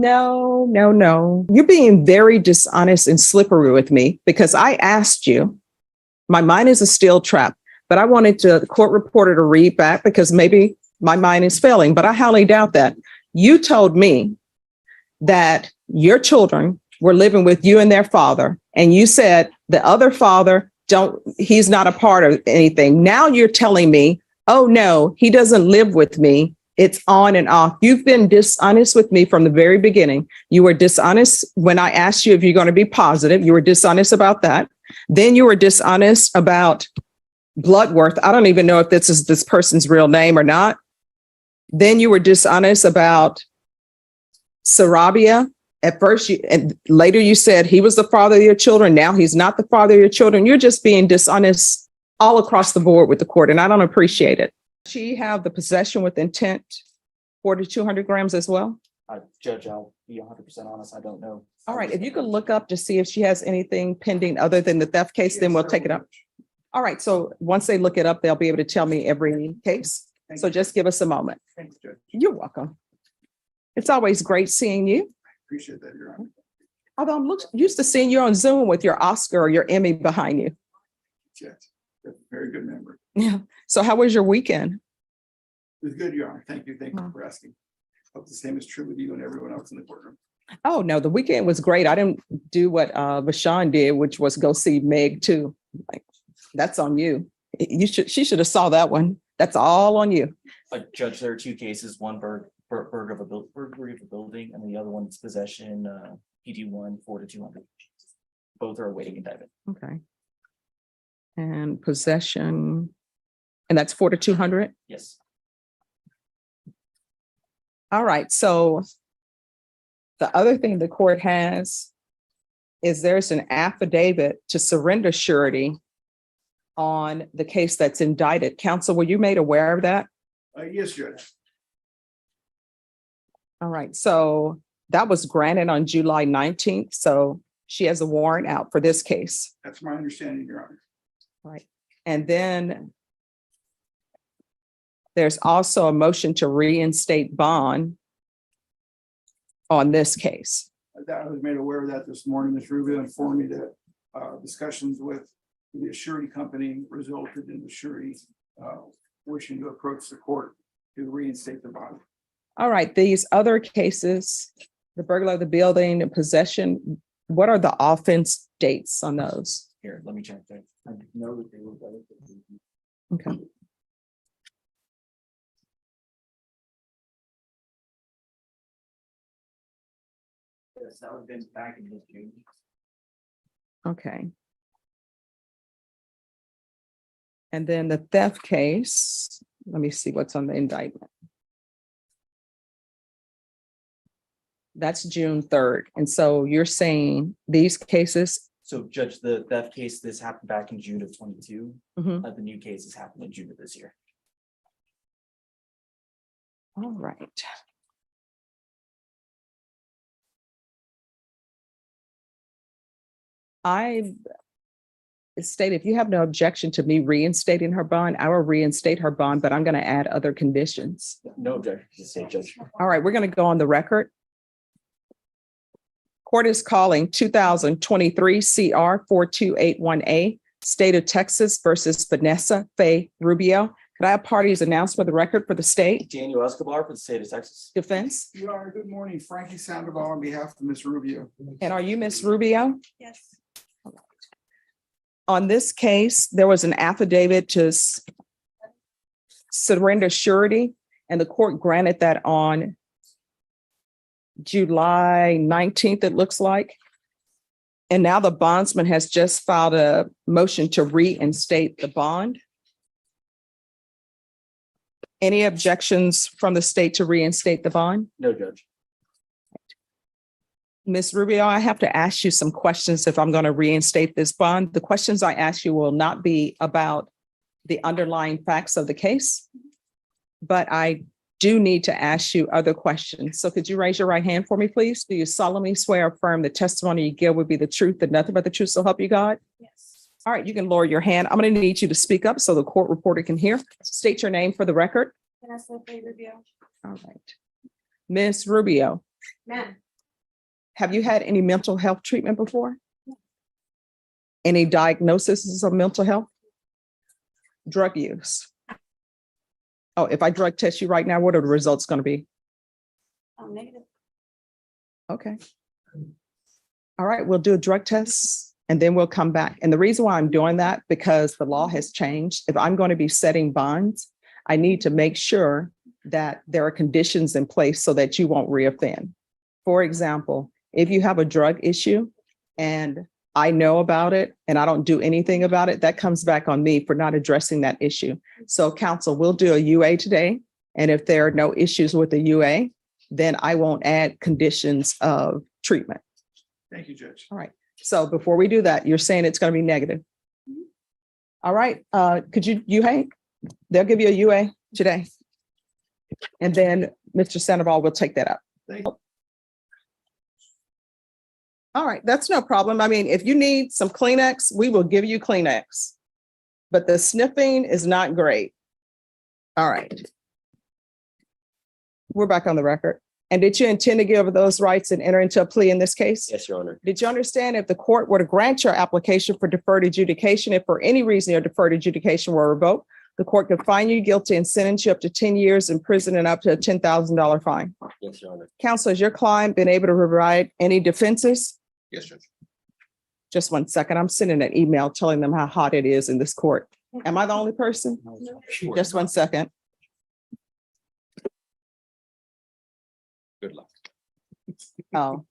No, no, no. You're being very dishonest and slippery with me because I asked you, my mind is a steel trap, but I wanted the court reporter to read back because maybe my mind is failing, but I highly doubt that. You told me that your children were living with you and their father, and you said the other father he's not a part of anything. Now you're telling me, oh no, he doesn't live with me. It's on and off. You've been dishonest with me from the very beginning. You were dishonest when I asked you if you're going to be positive. You were dishonest about that. Then you were dishonest about Bloodworth. I don't even know if this is this person's real name or not. Then you were dishonest about Sarabia. At first, and later you said he was the father of your children. Now he's not the father of your children. You're just being dishonest all across the board with the court, and I don't appreciate it. Does she have the possession with intent 4,200 grams as well? Judge, I'll be 100% honest. I don't know. All right. If you could look up to see if she has anything pending other than the theft case, then we'll take it up. All right. So once they look it up, they'll be able to tell me every case. So just give us a moment. Thanks, Judge. You're welcome. It's always great seeing you. Appreciate that, Your Honor. Although I'm used to seeing you on Zoom with your Oscar or your Emmy behind you. Yes, very good memory. Yeah. So how was your weekend? It was good, Your Honor. Thank you. Thank you for asking. Hope the same is true with you and everyone else in the courtroom. Oh, no, the weekend was great. I didn't do what Vashawn did, which was go see Meg too. Like, that's on you. She should have saw that one. That's all on you. Judge, there are two cases, one burglary of a building, and the other one's possession, PD1 4-200. Both are awaiting indictment. Okay. And possession, and that's 4-200? Yes. All right. So the other thing the court has is there's an affidavit to surrender surety on the case that's indicted. Counsel, were you made aware of that? Yes, Judge. All right. So that was granted on July 19th. So she has a warrant out for this case. That's my understanding, Your Honor. Right. And then there's also a motion to reinstate bond on this case. I was made aware of that this morning. Ms. Rubio informed me that discussions with the surety company resulted in the surety wishing to approach the court to reinstate the bond. All right. These other cases, the burglary of the building and possession, what are the offense dates on those? Here, let me check that. I know that they were relatively. Okay. Yes, that would have been back in this June. Okay. And then the theft case, let me see what's on the indictment. That's June 3rd. And so you're saying these cases. So Judge, the theft case, this happened back in June of 22. Mhm. The new cases happened in June of this year. All right. I stated, if you have no objection to me reinstating her bond, I will reinstate her bond, but I'm going to add other conditions. No objection to the state, Judge. All right, we're going to go on the record. Court is calling 2023 CR 4281A, State of Texas versus Vanessa Faye Rubio. Could I have parties announced for the record for the state? Daniel Escobar for the state of Texas. Defense. Your Honor, good morning. Frankie Sandoval on behalf of Ms. Rubio. And are you Ms. Rubio? Yes. On this case, there was an affidavit to surrender surety, and the court granted that on July 19th, it looks like. And now the bondsman has just filed a motion to reinstate the bond. Any objections from the state to reinstate the bond? No, Judge. Ms. Rubio, I have to ask you some questions if I'm going to reinstate this bond. The questions I ask you will not be about the underlying facts of the case, but I do need to ask you other questions. So could you raise your right hand for me, please? Do you solemnly swear or affirm the testimony you give will be the truth and nothing but the truth, so help you God? Yes. All right, you can lower your hand. I'm going to need you to speak up so the court reporter can hear. State your name for the record. Vanessa Faye Rubio. All right. Ms. Rubio, Ma'am. Have you had any mental health treatment before? Any diagnoses of mental health? Drug use? Oh, if I drug test you right now, what are the results going to be? Negative. Okay. All right, we'll do a drug test and then we'll come back. And the reason why I'm doing that, because the law has changed. If I'm going to be setting bonds, I need to make sure that there are conditions in place so that you won't reoffend. For example, if you have a drug issue and I know about it and I don't do anything about it, that comes back on me for not addressing that issue. So counsel, we'll do a UA today. And if there are no issues with the UA, then I won't add conditions of treatment. Thank you, Judge. All right. So before we do that, you're saying it's going to be negative. All right. Could you UA? They'll give you a UA today. And then Mr. Sandoval will take that up. Thank you. All right. That's no problem. I mean, if you need some Kleenex, we will give you Kleenex. But the sniffing is not great. All right. We're back on the record. And did you intend to give those rights and enter into a plea in this case? Yes, Your Honor. Did you understand if the court were to grant your application for deferred adjudication, if for any reason your deferred adjudication were revoked, the court could find you guilty and sentence you up to 10 years in prison and up to a $10,000 fine? Yes, Your Honor. Counsel, has your client been able to provide any defenses? Yes, Judge. Just 1 second. I'm sending an email telling them how hot it is in this court. Am I the only person? Sure. Just 1 second. Good luck. Oh.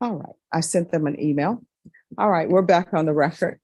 All right. I sent them an email. All right. We're back on the record.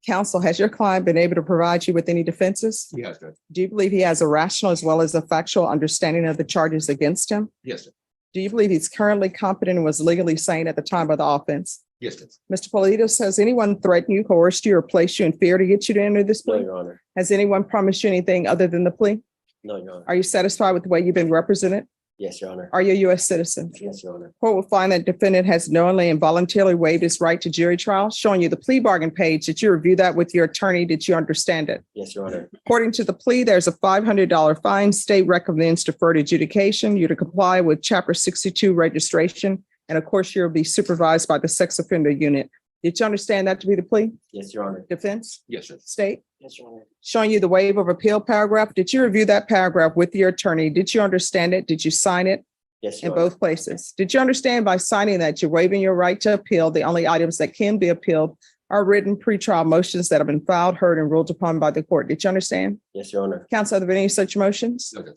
Counsel, has your client been able to provide you with any defenses? Yes, Judge. Do you believe he has a rational as well as a factual understanding of the charges against him? Yes, Judge. Do you believe he's currently competent and was legally sane at the time of the offense? Yes, Judge. Mr. Politos, has anyone threatened you, coerced you, or placed you in fear to get you to enter this No, plea? Your Honor. Has anyone promised you anything other than the plea? No, Your Honor. Are you satisfied with the way you've been represented? Yes, Your Honor. Are you a U.S. citizen? Yes, Your Honor. Court will find that defendant has knowingly and voluntarily waived his right to jury trial, showing you the plea bargain page. Did you review that with your attorney? Did you understand it? Yes, Your Honor. According to the plea, there's a $500 fine. State recommends deferred adjudication. You're to comply with Chapter 62 registration. And of course, you'll be supervised by the sex offender unit. Did you understand that to be the plea? Yes, Your Honor. Defense? Yes, Judge. State? Yes, Your Honor. Showing you the waiver of appeal paragraph. Did you review that paragraph with your attorney? Did you understand it? Did you sign it? Yes, In Your Honor. both places. Did you understand by signing that you're waiving your right to appeal? The only items that can be appealed are written pretrial motions that have been filed, heard, and ruled upon by the court. Did you understand? Yes, Your Honor. Counsel, are there any such motions? No, Judge.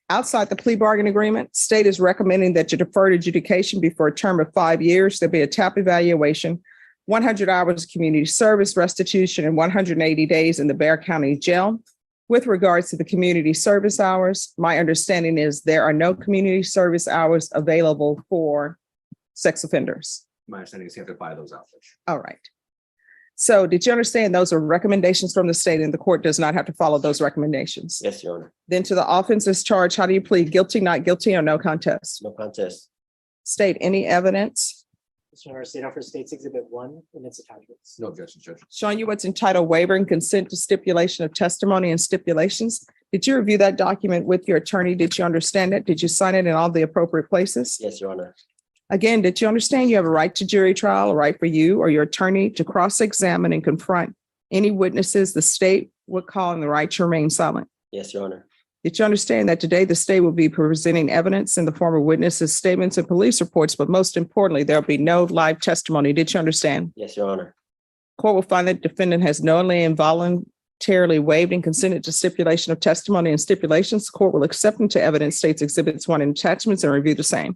Outside the plea bargain agreement, state is recommending that you deferred adjudication be for a term of 5 years. There'll be a TAP evaluation, 100 hours of community service, restitution, and 180 days in the Bexar County Jail. With regards to the community service hours, my understanding is there are no community service hours available for sex offenders. My understanding is you have to buy those out, Judge. All right. So did you understand those are recommendations from the state and the court does not have to follow those recommendations? Yes, Your Honor. Then to the offenses charged, how do you plead? Guilty, not guilty, or no contest? No contest. State any evidence Mr. Honor, State offers States Exhibit 1 and its attachments. No objection, Judge. showing you what's entitled waiver and consent to stipulation of testimony and stipulations. Did you review that document with your attorney? Did you understand it? Did you sign it in all the appropriate places? Yes, Your Honor. Again, did you understand you have a right to jury trial, a right for you or your attorney to cross-examine and confront any witnesses the state would call and the right to remain silent? Yes, Your Honor. Did you understand that today the state will be presenting evidence in the form of witnesses' statements and police reports, but most importantly, there'll be no live testimony? Did you understand? Yes, Your Honor. Court will find that defendant has knowingly and voluntarily waived and consented to stipulation of testimony and stipulations. The court will accept into evidence States Exhibits 1 and attachments and review the same.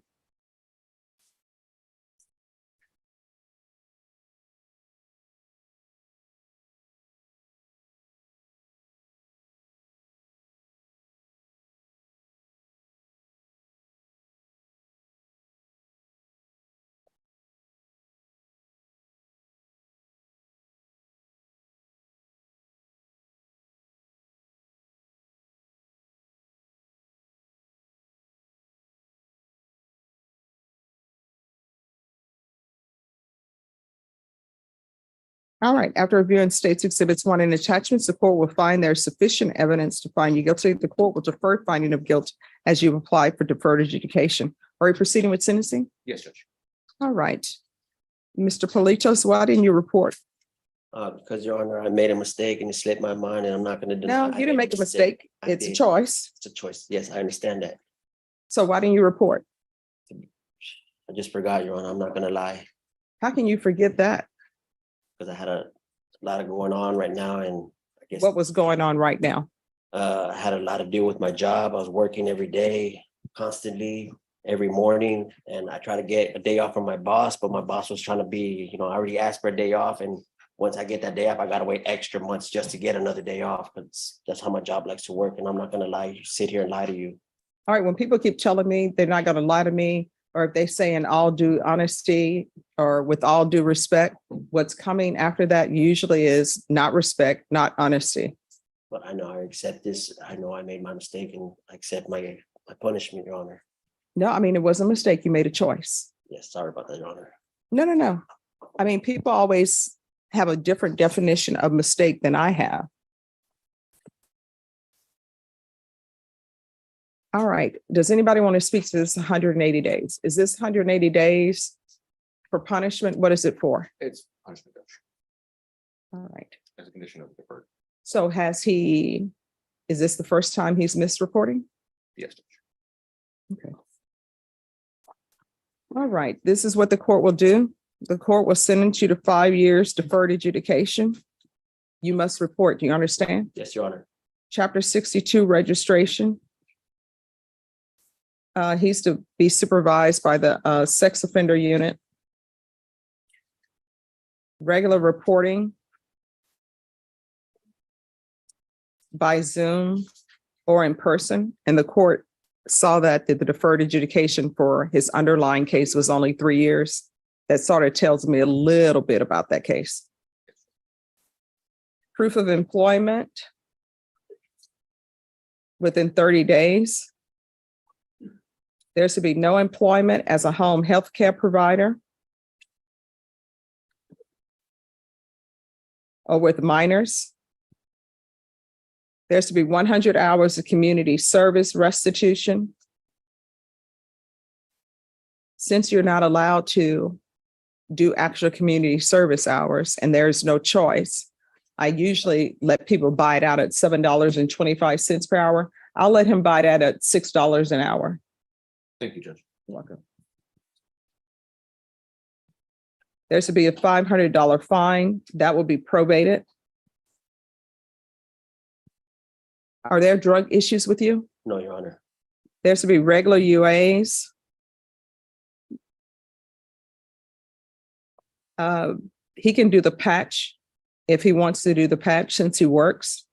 All right, after reviewing states exhibits 1 and attachments, the court will find there's sufficient evidence to find you guilty. The court will defer finding of guilt as you apply for deferred adjudication. Are you proceeding with sentencing? Yes, Judge. All right. Mr. Politos, why didn't you report? Because Your Honor, I made a mistake and it slipped my mind and I'm not gonna deny. No, you didn't make a I mistake. I It's a did. choice. It's a choice. Yes, I understand that. So why didn't you report? I just forgot, Your Honor. I'm not gonna lie, How can you forget that? because I had a lot of going on right now and I guess What was going on right now? I had a lot to do with my job. I was working every day, constantly, every morning, and I tried to get a day off from my boss, but my boss was trying to be, I already asked for a day off, and once I get that day off, I gotta wait extra months just to get another day off, because that's how my job likes to work, and I'm not gonna lie, sit here and lie to you. All right, when people keep telling me they're not going to lie to me, or if they say in all due honesty or with all due respect, what's coming after that usually is not respect, not honesty. But I know I accept this. I know I made my mistake and I accept my punishment, Your Honor. No, I mean, it was a mistake. You made a choice. Yes, sorry about that, Your Honor. No. I mean, people always have a different definition of mistake than I have. All right. Does anybody want to speak to this 180 days? Is this 180 days for punishment? What is it for? It's punishment, Judge, All right. as a condition of deferred. So is this the first time he's missed reporting? Yes, Judge. Okay. All right. This is what the court will do. The court will sentence you to 5 years deferred adjudication. You must report. Do you understand? Yes, Your Honor. Chapter 62 registration. He's to be supervised by the sex offender unit. Regular reporting by Zoom or in person. And the court saw that the deferred adjudication for his underlying case was only 3 years. That sort of tells me a little bit about that case. Proof of employment within 30 days. There's to be no employment as a home health care provider or with minors. There's to be 100 hours of community service restitution. Since you're not allowed to do actual community service hours and there's no choice, I usually let people buy it out at $7.25 per hour. I'll let him buy that at $6 an hour. Thank you, Judge. Welcome. There's to be a $500 fine that will be probated. Are there drug issues with you? No, Your Honor. There's to be regular UAs. He can do the patch if he wants to do the patch since he works.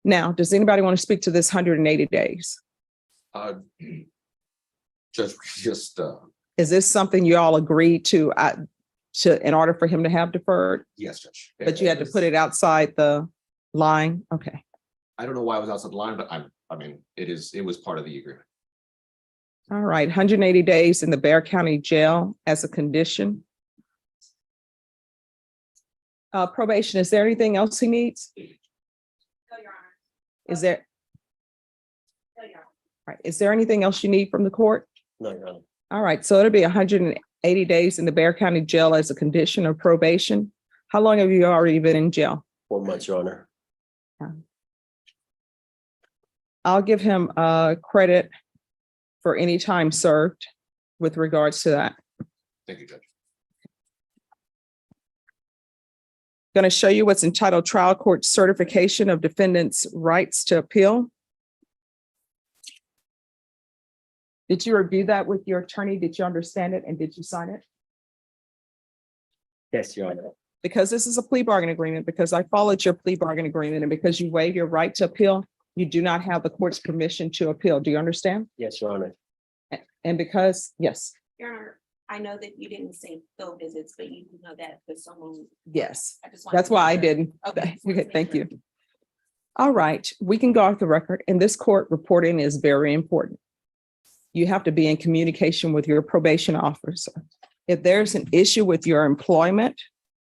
Now, does anybody want to speak to this 180 days? Judge, just, Is this something you all agreed to in order for him to have deferred? yes, Judge. But you had to put it outside the line? Okay. I don't know why it was outside the line, but it was part of the agreement. All right. 180 days in the Bexar County Jail as a condition. Probation, is there anything else he needs? No, Your Honor. Is there, No, Your Honor. right, is there anything else you need from the court? No, Your Honor. All right, so it'll be 180 days in the Bexar County Jail as a condition of probation. How long have you already been in jail? 4 months, Your Honor. I'll give him credit for any time served with regards to that. Thank you, Judge. Going to show you what's entitled Trial Court Certification of Defendant's Rights to Appeal. Did you review that with your attorney? Did you understand it and did you sign it? Yes, Your Honor. Because this is a plea bargain agreement, because I followed your plea bargain agreement, and because you waive your right to appeal, you do not have the court's permission to appeal. Do you understand? Yes, Your Honor. And because, yes, Your Honor, I know that you didn't say field visits, but you do know that for someone. yes, I just wanted that's to why make I sure. didn't. Okay. Okay, thank you. All right, we can go off the record, and this court reporting is very important. You have to be in communication with your probation officer. If there's an issue with your employment,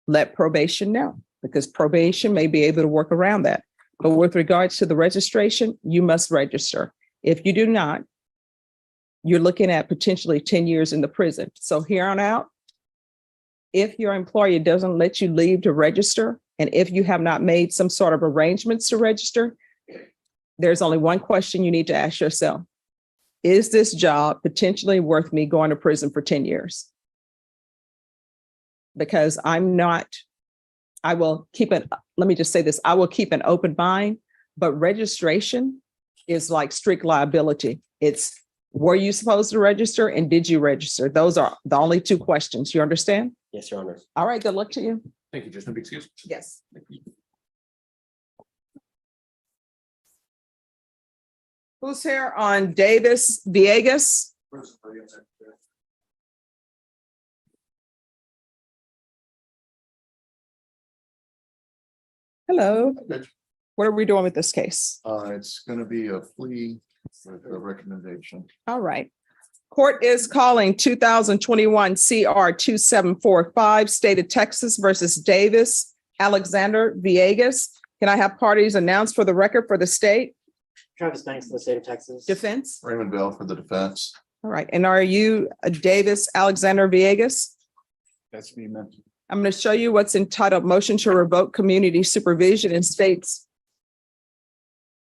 let probation know, because probation may be able to work around that. But with regards to the registration, you must register. If you do not, you're looking at potentially 10 years in the prison. So here on out, if your employer doesn't let you leave to register, and if you have not made some sort of arrangements to register, there's only one question you need to ask yourself. Is this job potentially worth me going to prison for 10 years? Because I will keep it, let me just say this, I will keep an open mind, but registration is like strict liability. It's, were you supposed to register and did you register? Those are the only two questions. You understand? Yes, Your Honor. All right, good luck to you. Thank you, Judge. No big excuse. Yes. Thank you. Who's here on Davis Villegas? Hello. Judge. What are we doing with this case? It's gonna be a plea with a recommendation. All right. Court is calling 2021 CR 2745, State of Texas versus Davis Alexander Villegas. Can I have parties announced for the record for the state? Travis Banks, the state of Texas. Defense? Raymond Bell for the defense. All right. And are you Davis Alexander Villegas? That's me, man. I'm going to show you what's entitled Motion to Revoke Community Supervision and states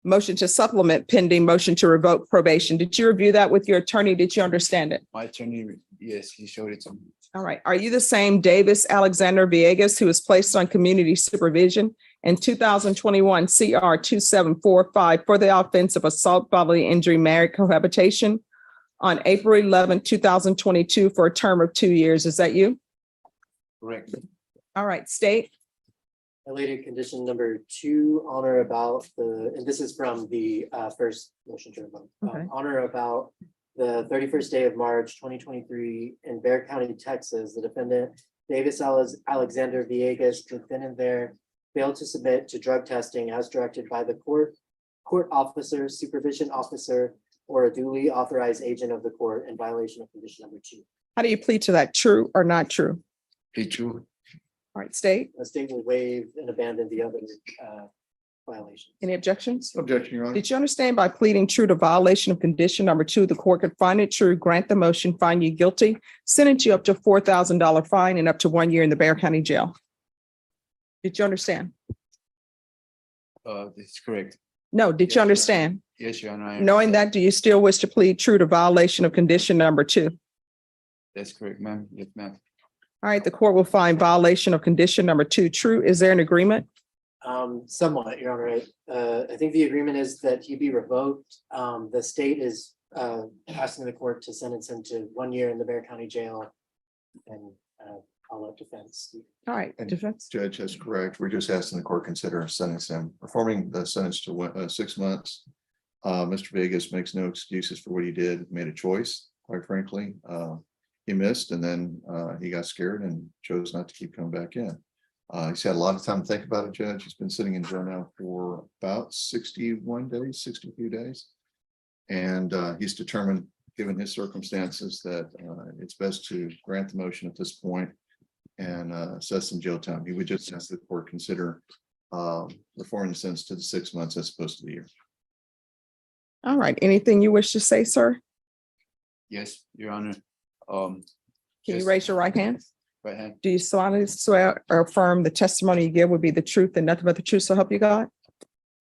motion to supplement pending motion to revoke probation. Did you review that with your attorney? Did you understand it? My attorney, yes, he showed it to me. All right. Are you the same Davis Alexander Villegas who was placed on community supervision in 2021 CR 2745 for the offense of assault, bodily injury, married cohabitation on April 11, 2022 for a term of 2 years? Is that you? Correct. All right. State. Related condition number 2, on or about and this is from the first motion to revoke. Okay. On or about the 31st day of March, 2023 in Bexar County, Texas, the defendant Davis Alexander Villegas, defendant there, failed to submit to drug testing as directed by the court officer, supervision officer, or a duly authorized agent of the court in violation of condition number 2. How do you plead to that? True or not true? Be true. All right. State. The state will waive and abandon the other violations. Any objections? Objection, Your Honor. Did you understand by pleading true to violation of condition number 2, the court could find it true, grant the motion, find you guilty, sentence you up to $4,000 fine and up to 1 year in the Bexar County Jail? Did you understand? This is correct. No, did Yes, you Your understand? Yes, Your Honor. Knowing that, do you still wish to plead true to violation of condition number 2? That's correct, ma'am. Yes, ma'am. All right, the court will find violation of condition number 2 true. Is there an agreement? Somewhat, Your Honor. I think the agreement is that he be revoked. The state is asking the court to sentence him to 1 year in the Bexar County Jail. And I'll let defense. All right, And defense. Judge, that's correct. We're just asking the court consider sentencing him, performing the sentence to 6 months. Mr. Vegas makes no excuses for what he did, made a choice, quite frankly. He missed and then he got scared and chose not to keep coming back in. He's had a lot of time to think about it, Judge. He's been sitting in jail now for about 61 days, 62 days. And he's determined, given his circumstances, that it's best to grant the motion at this point and assess some jail time. He would just ask the court consider reforming the sentence to the 6 months as opposed to the year. All right, anything you wish to say, sir? Yes, Your Honor. Can you Yes. raise your right hand? Right hand. Do you solemnly swear or affirm the testimony you give would be the truth and nothing but the truth, so help you God?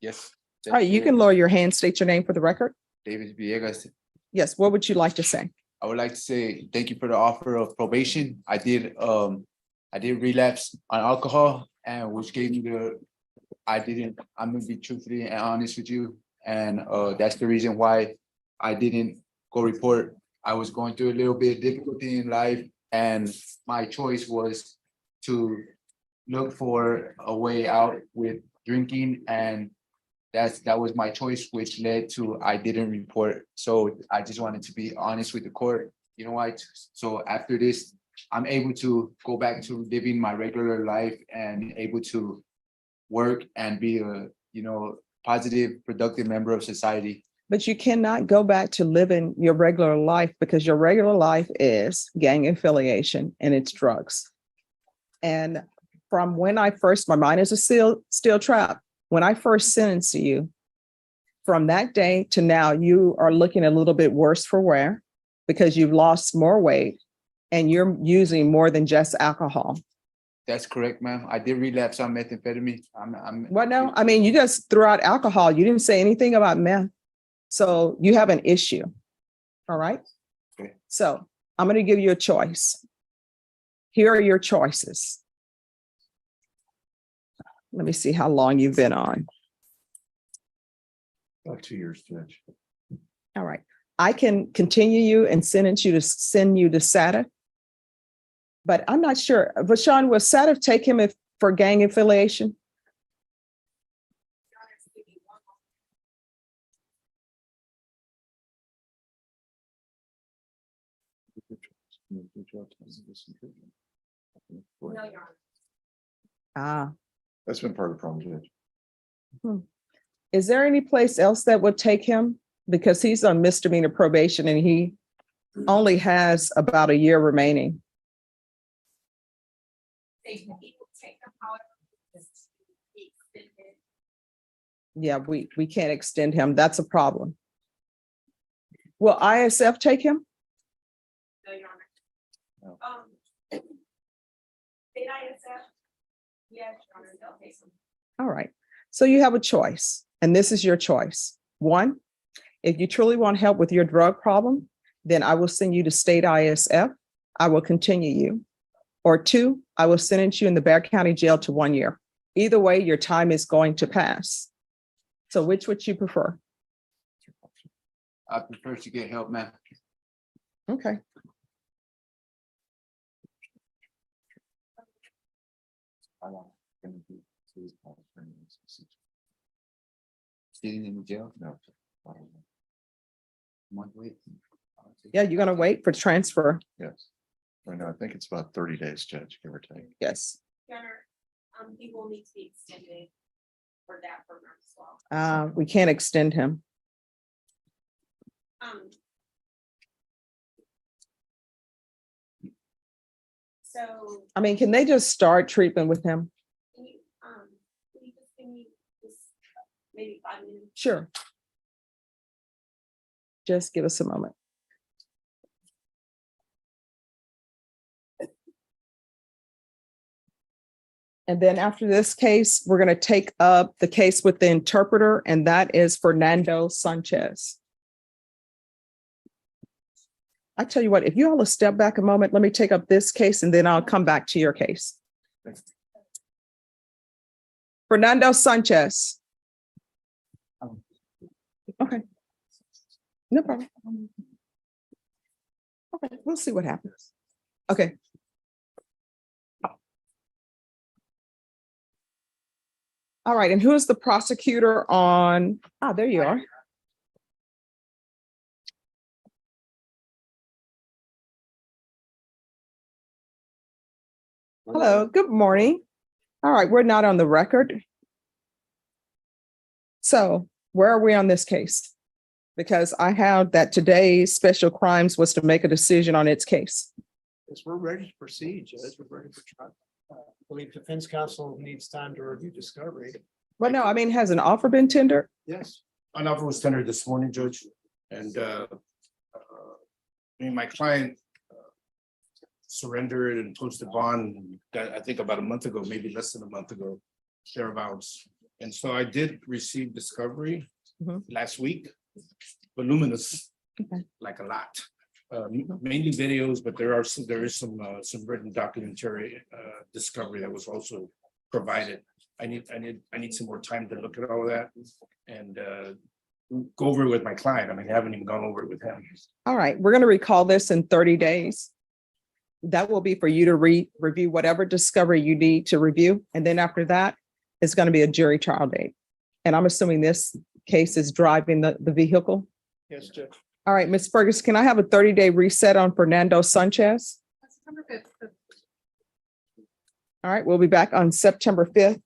Yes. All right, you can lower your hand, state your name for the record. David Villegas. Yes, what would you like to say? I would like to say thank you for the offer of probation. I did relapse on alcohol, and which gave me I'm gonna be truthfully and honest with you. And that's the reason why I didn't go report. I was going through a little bit of difficulty in life, and my choice was to look for a way out with drinking, and that was my choice, which led to I didn't report. So I just wanted to be honest with the court. You know what? So after this, I'm able to go back to living my regular life and able to work and be a positive, productive member of society. But you cannot go back to living your regular life because your regular life is gang affiliation and it's drugs. And from when my mind is a steel trap. When I first sentenced you, from that day to now, you are looking a little bit worse for wear because you've lost more weight and you're using more than just alcohol. That's correct, ma'am. I did relapse on methamphetamine. Well, no, I mean, you just threw out alcohol. You didn't say anything about meth. So you have an issue. All right. Okay. So I'm going to give you a choice. Here are your choices. Let me see how long you've been on. About 2 years, Judge. All right. I can continue you and send you to SATA. But I'm not sure. Vashawn, will SATA take him for gang affiliation? Ah. That's been part of the problem, Judge. Is there any place else that would take him? Because he's on misdemeanor probation and he only has about a year remaining. Yeah, we can't extend him. That's a problem. Will ISF take him? No, Your No. Honor. State ISF? Yes, Your Honor, they'll take them. All right. So you have a choice, and this is your choice. One, if you truly want help with your drug problem, then I will send you to state ISF. I will continue you. Or two, I will sentence you in the Bexar County Jail to 1 year. Either way, your time is going to pass. So which would you prefer? I prefer to get help, ma'am. Okay. Sitting in the jail? No. Wait. Yeah, you're going to wait for transfer. Yes. Right now, I think it's about 30 days, Judge, give or take. Yes. Your Honor, he will need to be extended for that program as well. We can't extend him. So I mean, can they just start treatment with him? can you just give me this maybe 5 minutes? Sure. Just give us a moment. And then after this case, we're going to take up the case with the interpreter, and that is Fernando Sanchez. I tell you what, if you all will step back a moment, let me take up this case and then I'll come back to your case. Fernando Sanchez. Okay. No problem. Okay, we'll see what happens. Okay. All right, and who is the prosecutor on? Ah, there you are. Hello, good morning. All right, we're not on the record. So where are we on this case? Because I have that today's special crimes was to make a decision on its case. Yes, we're ready to proceed, Judge. We're ready for trial. I believe defense counsel needs time to review discovery. Well, no, I mean, has an offer been tendered? Yes. An offer was tendered this morning, Judge, and my client surrendered and posted bond, I think about a month ago, maybe less than a month ago, thereabouts. And so I did receive discovery last week, voluminous, Okay. like a lot. Mainly videos, but there is some written documentary discovery that was also provided. I need some more time to look at all of that and go over it with my client. I mean, I haven't even gone over it with him. All right, we're going to recall this in 30 days. That will be for you to review whatever discovery you need to review. And then after that, it's going to be a jury trial date. And I'm assuming this case is driving the vehicle. Yes, Judge. All right, Ms. Ferguson, can I have a 30-day reset on Fernando Sanchez? All right, we'll be back on September 5th.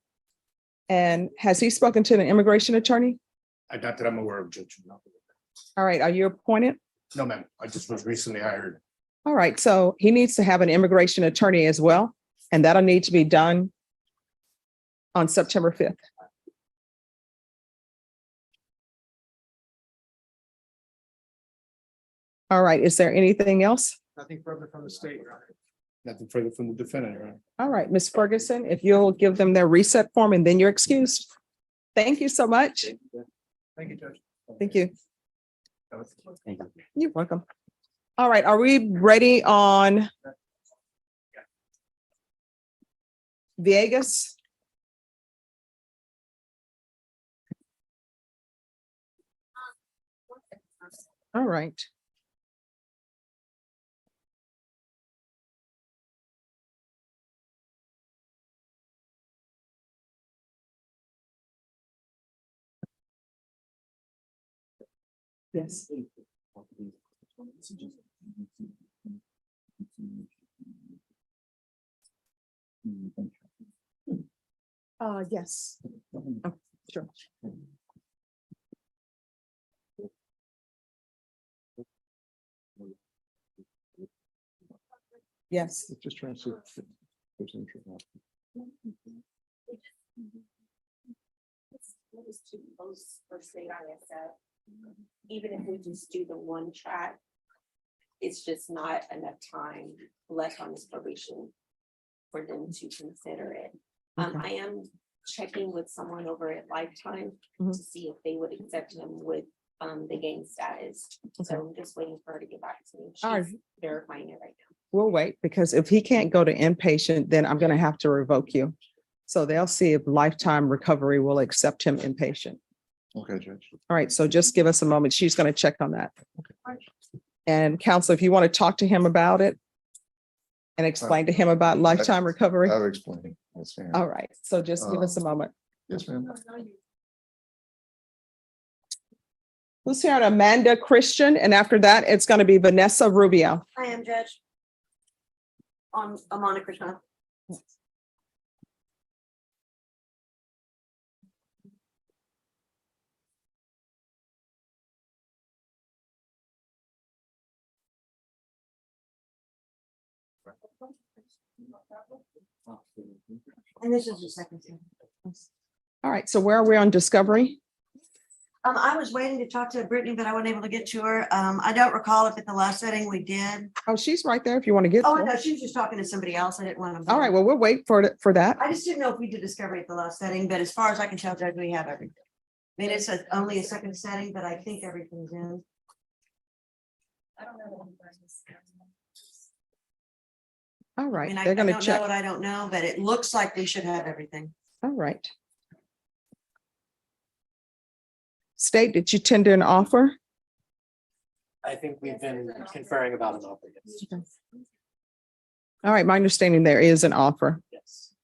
And has he spoken to an immigration attorney? Not that I'm aware of, Judge. All right, are you appointed? No, ma'am. I just was recently hired. All right, so he needs to have an immigration attorney as well, and that'll need to be done on September 5th. All right, is there anything else? Nothing further from the state, Your Honor. Nothing further from the defendant, Your Honor. All right, Ms. Ferguson, if you'll give them their reset form and then you're excused. Thank you so much. Thank you, Judge. Thank you. Thank you. You're welcome. All right, are we ready on Villegas? All right. Yes. Yes. Oh, sure. Yes. Just trying to see. if there's any trouble. It's too close for state ISF. Even if we just do the one track, it's just not enough time left on this probation for them to consider it. I am checking with someone over at Lifetime Mhm. to see if they would accept him with the gang status. So I'm just waiting for her to get back to me. All right. She's verifying it right now. We'll wait because if he can't go to inpatient, then I'm going to have to revoke you. So they'll see if Lifetime Recovery will accept him inpatient. Okay, Judge. All right, so just give us a moment. She's going to check on that. And counsel, if you want to talk to him about it and explain to him about Lifetime Recovery. I'll explain. Yes, ma'am. All right, so just give us a moment. Yes, ma'am. Who's here? Amanda Christian, and after that, it's going to be Vanessa Rubio. I am Judge. I'm on a Krishna. And this is the second thing. All right, so where are we on discovery? I was waiting to talk to Brittany, but I wasn't able to get to her. I don't recall if at the last setting we did. Oh, she's right there if you want to get to Oh, her. no, she was just talking to somebody else. I didn't want to. All right, well, we'll wait for that. I just didn't know if we did discovery at the last setting, but as far as I can tell, Judge, we have everything. I mean, it's only a second setting, but I think everything's in. I don't know. All I right, mean, I they're don't going know to check. what I don't know, but it looks like we should have everything. All right. State, did you tender an offer? I think we've been conferring about an offer. Yes. All right, my understanding there is an offer. Yes.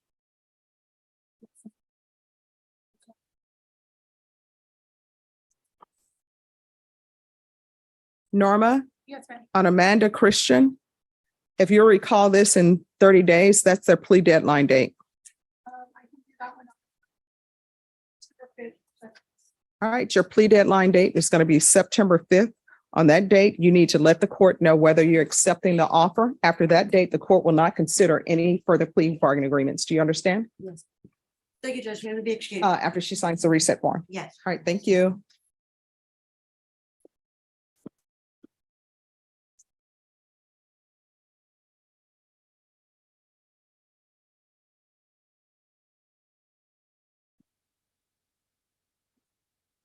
Norma, Yes, ma'am. on Amanda Christian, if you recall this in 30 days, that's their plea deadline date. I can do that one. All right, your plea deadline date is going to be September 5th. On that date, you need to let the court know whether you're accepting the offer. After that date, the court will not consider any further plea bargain agreements. Do you understand? Yes. Thank you, Judge. May we be excused? After she signs the reset form. Yes. All right, thank you.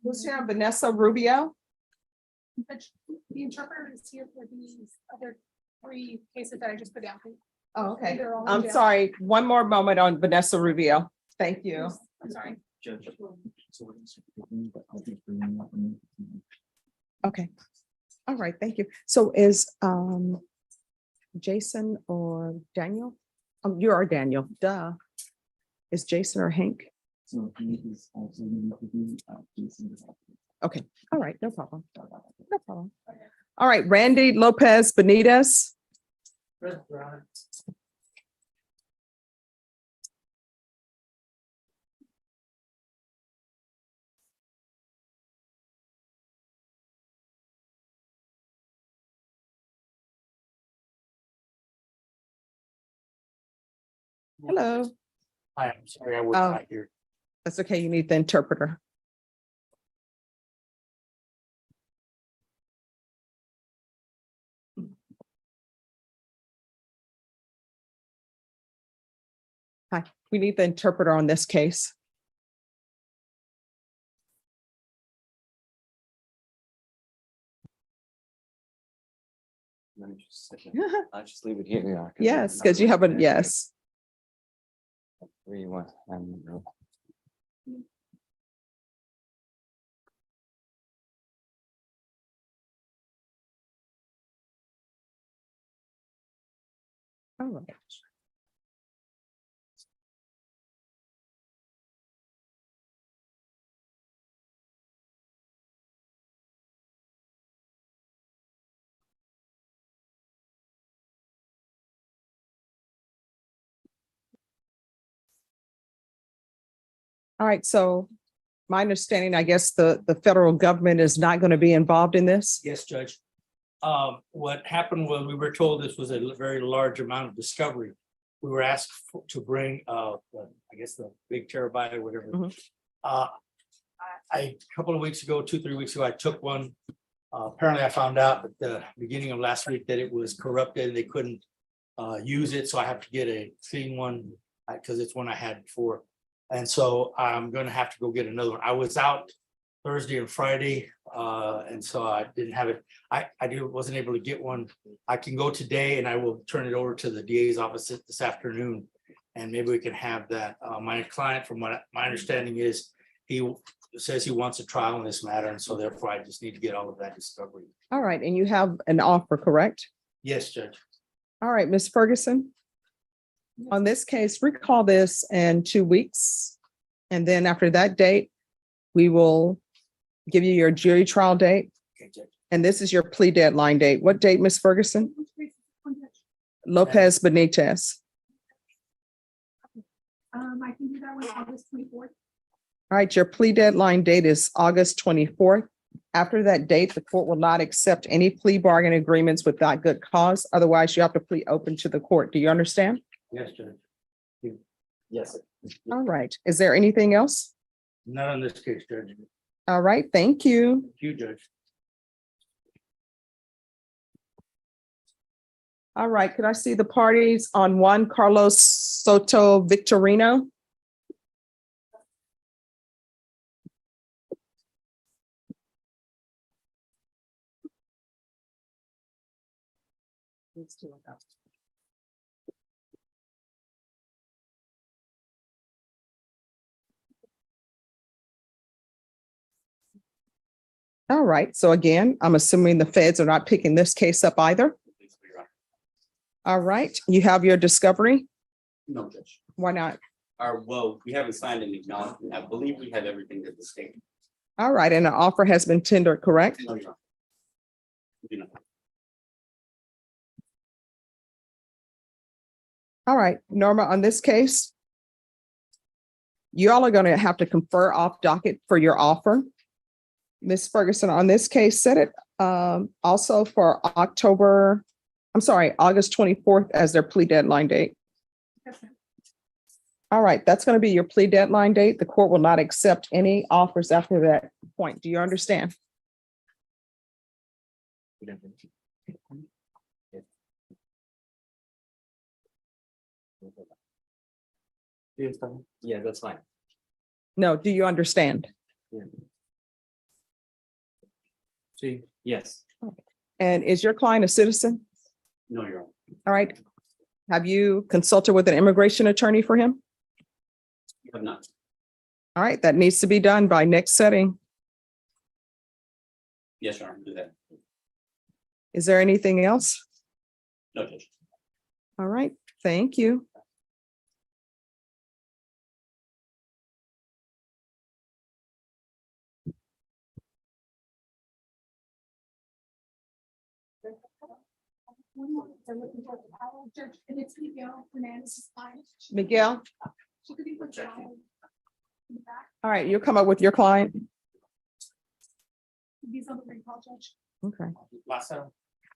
Who's here? Vanessa Rubio? But the interpreter is here for these other 3 cases that I just put down. Oh, okay. They're all in I'm jail. sorry. One more moment on Vanessa Rubio. Thank you. I'm sorry. Judge. Okay. All right, thank you. So is Jason or Daniel? Oh, you are Daniel, duh. Is Jason or Hank? Okay, all right, no problem. No problem. All right, Randy Lopez Benitez. Hello. Hi, I'm sorry, I was Oh. not here. That's okay. You need the interpreter. Hi, we need the interpreter on this case. Let me just, I'll just leave it here. Yeah, Yes, because you haven't, yes. 3, 1, and All right. All right, so my understanding, I guess the federal government is not going to be involved in this. Yes, Judge. What happened was we were told this was a very large amount of discovery. We were asked to bring, I guess the big terabyte or whatever. Mhm. A couple of weeks ago, 2, 3 weeks ago, I took one. Apparently I found out at the beginning of last week that it was corrupted and they couldn't use it. So I have to get a clean one because it's one I had before. And so I'm gonna have to go get another one. I was out Thursday and Friday, and so I didn't have it. I wasn't able to get one. I can go today and I will turn it over to the DA's office this afternoon. And maybe we can have that. My client, from what my understanding is, he says he wants a trial in this matter, and so therefore I just need to get all of that discovery. All right, and you have an offer, correct? Yes, Judge. All right, Ms. Ferguson. On this case, recall this in 2 weeks. And then after that date, we will give you your jury trial date. Okay, Judge. And this is your plea deadline date. What date, Ms. Ferguson? Lopez Benitez. I can do that one August 24th. All right, your plea deadline date is August 24th. After that date, the court will not accept any plea bargain agreements without good cause. Otherwise, you have to plead open to the court. Do you understand? Yes, Judge. Yes, sir. All right. Is there anything else? Not on this case, Judge. All right, thank you. Thank you, Judge. All right, could I see the parties on Juan Carlos Soto Victorino? All right, so again, I'm assuming the feds are not picking this case up either. All right, you have your discovery. no, Judge. Why not? Well, we haven't signed an acknowledgement. I believe we have everything that the state. All right, and an offer has been tendered, correct? No, Your Honor. We do not. All right, Norma, on this case, you all are going to have to confer off docket for your offer. Ms. Ferguson, on this case, set it also for August 24th as their plea deadline date. Yes, ma'am. All right, that's going to be your plea deadline date. The court will not accept any offers after that point. Do you understand? Yeah, that's fine. No, do you understand? See, yes, And is your client a citizen? no, Your Honor. All right. Have you consulted with an immigration attorney for him? You have not. All right, that needs to be done by next setting. Yes, Your Honor, do that. Is there anything else? No, Judge. All right, thank you. One more. They're looking for the power judge, and it's Miguel Hernandez is fine. Miguel, She could be put down in the back. all right, you'll come up with your client. He's on the recall judge. Okay. Lasso.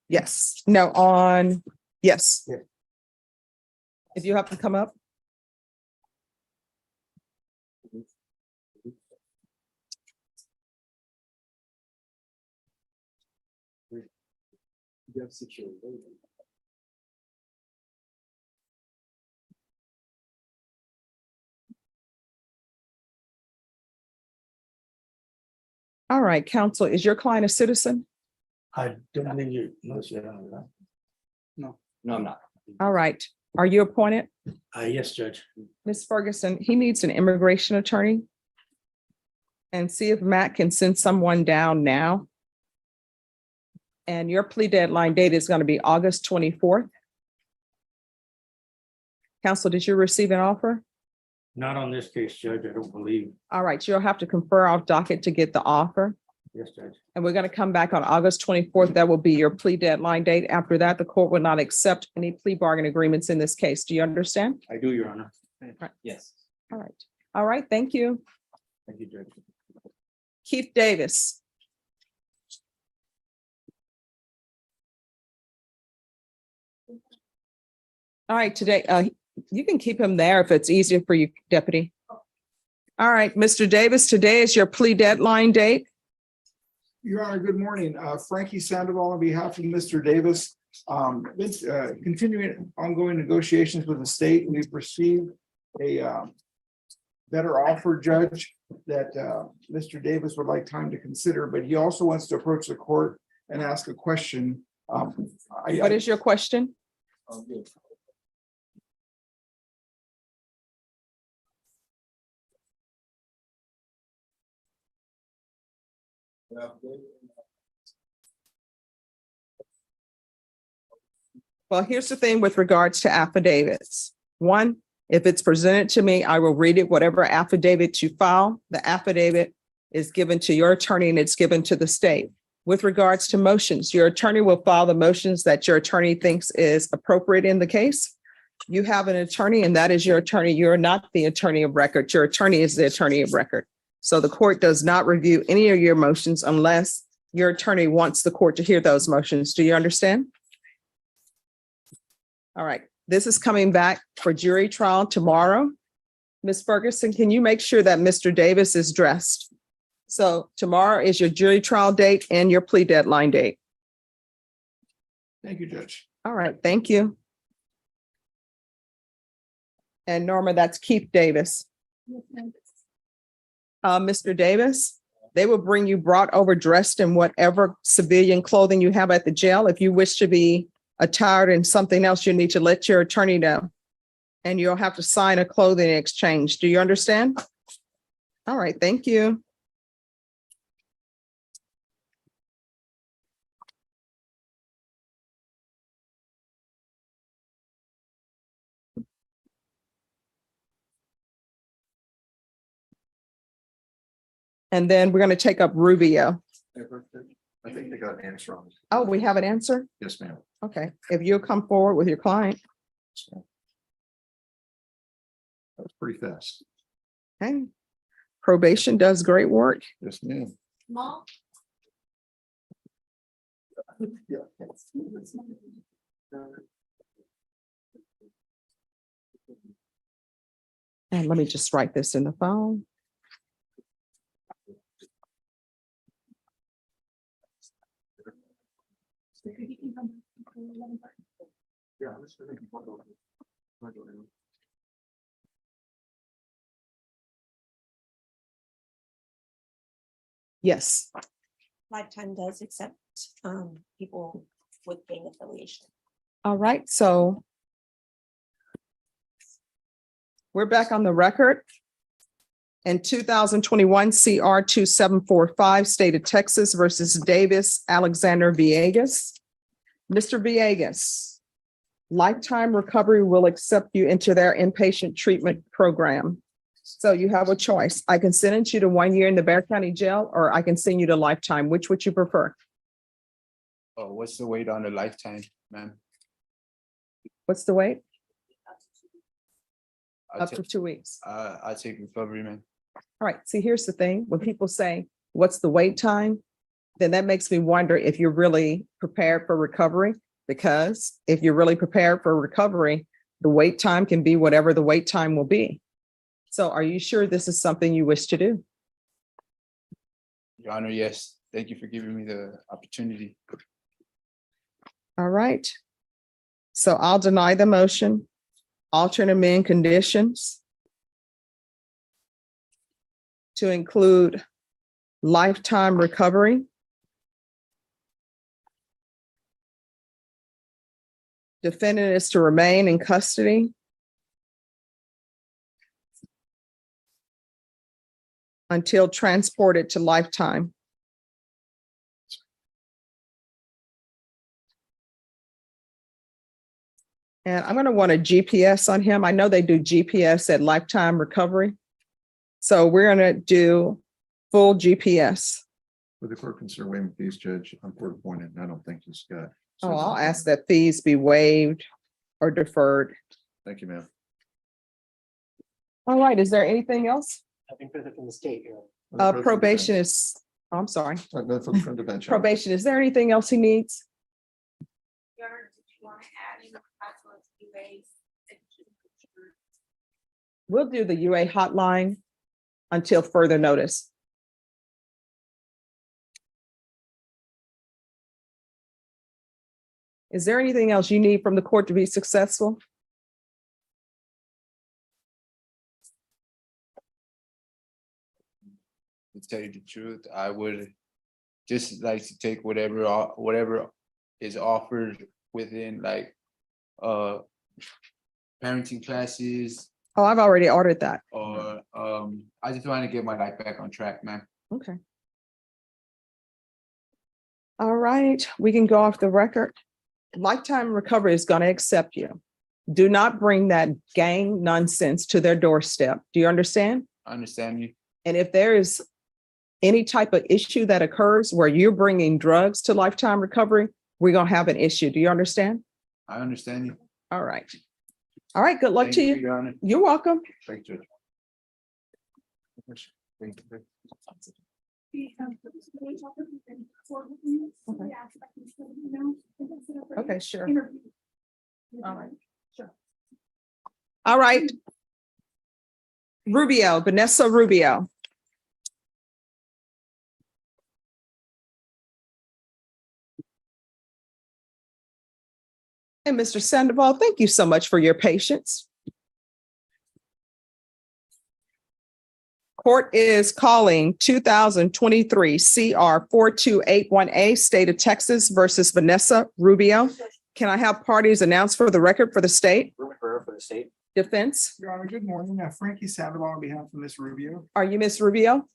Yes, no, on, yes. Yeah. If you have to come up. All right, counsel, is your client a citizen? I don't believe you. No, I'm not. All right. Are you appointed? Yes, Judge. Ms. Ferguson, he needs an immigration attorney. And see if Matt can send someone down now. And your plea deadline date is going to be August 24th. Counsel, did you receive an offer? Not on this case, Judge. I don't believe. All right, you'll have to confer off docket to get the offer. Yes, Judge. And we're going to come back on August 24th. That will be your plea deadline date. After that, the court will not accept any plea bargain agreements in this case. Do you understand? I do, Your Honor. Yes. All right. All right, thank you. Thank you, Judge. Keith Davis. All right, today, you can keep him there if it's easier for you, Deputy. All right, Mr. Davis, today is your plea deadline date. Your Honor, good morning. Frankie Sandoval on behalf of Mr. Davis. Continuing ongoing negotiations with the state, we've received a better offer, Judge, that Mr. Davis would like time to consider, but he also wants to approach the court and ask a question. What is your question? Well, here's the thing with regards to affidavits. One, if it's presented to me, I will read it, whatever affidavit you file. The affidavit is given to your attorney and it's given to the state. With regards to motions, your attorney will file the motions that your attorney thinks is appropriate in the case. You have an attorney and that is your attorney. You're not the attorney of record. Your attorney is the attorney of record. So the court does not review any of your motions unless your attorney wants the court to hear those motions. Do you understand? All right, this is coming back for jury trial tomorrow. Ms. Ferguson, can you make sure that Mr. Davis is dressed? So tomorrow is your jury trial date and your plea deadline date. Thank you, Judge. All right, thank you. And Norma, that's Keith Davis. Mr. Davis, they will bring you brought over dressed in whatever civilian clothing you have at the jail. If you wish to be attired in something else, you need to let your attorney know. And you'll have to sign a clothing exchange. Do you understand? All right, thank you. And then we're going to take up Rubio. I think they got an answer on it. Oh, we have an answer? Yes, ma'am. Okay, if you'll come forward with your client. That was pretty fast. Okay. Probation does great work. Yes, ma'am. Mom? And let me just write this in the phone. Yes. Lifetime does accept people with gang affiliation. All right, so we're back on the record. In 2021 CR 2745, State of Texas versus Davis Alexander Villegas. Mr. Villegas, Lifetime Recovery will accept you into their inpatient treatment program. So you have a choice. I can sentence you to 1 year in the Bexar County Jail, or I can send you to Lifetime. Which would you prefer? Oh, what's the wait on the lifetime, ma'am? What's the wait? I'll Up to take, 2 weeks. I'll take recovery, man. All right, see, here's the thing. When people say, what's the wait time? Then that makes me wonder if you're really prepared for recovery. Because if you're really prepared for recovery, the wait time can be whatever the wait time will be. So are you sure this is something you wish to do? Your Honor, yes. Thank you for giving me the opportunity. All right. So I'll deny the motion. Alter and amend conditions to include lifetime recovery, defendant is to remain in custody until transported to lifetime. And I'm going to want a GPS on him. I know they do GPS at Lifetime Recovery. So we're going to do full GPS. Would the court consider waiving fees, Judge? I'm court appointed and I don't think he's got. Oh, I'll ask that fees be waived or deferred. Thank you, ma'am. All right, is there anything else? Nothing further from the state here. Probation is, oh, I'm sorry, No, from the bench. probation. Is there anything else he needs? Your Honor, did you want to add in possible UAs? We'll do the UA hotline until further notice. Is there anything else you need from the court to be successful? To tell you the truth, I would just like to take whatever is offered within like parenting classes, Oh, I've already ordered that. or I just want to get my life back on track, man. Okay. All right, we can go off the record. Lifetime Recovery is going to accept you. Do not bring that gang nonsense to their doorstep. Do you understand? I understand you. And if there is any type of issue that occurs where you're bringing drugs to Lifetime Recovery, we're going to have an issue. Do you understand? I understand you. All right. All right, good luck Thank to you. Your Honor. You're welcome. Thank you. Thank you. Okay, sure. All right, sure. All right. Rubio, Vanessa Rubio. And Mr. Sandoval, thank you so much for your patience. Court is calling 2023 CR 4281A, State of Texas versus Vanessa Rubio. Can I have parties announced for the record for the state? For the state. Defense, Your Honor, good morning. Frankie Sandoval on behalf of Ms. Rubio. are you Ms. Rubio?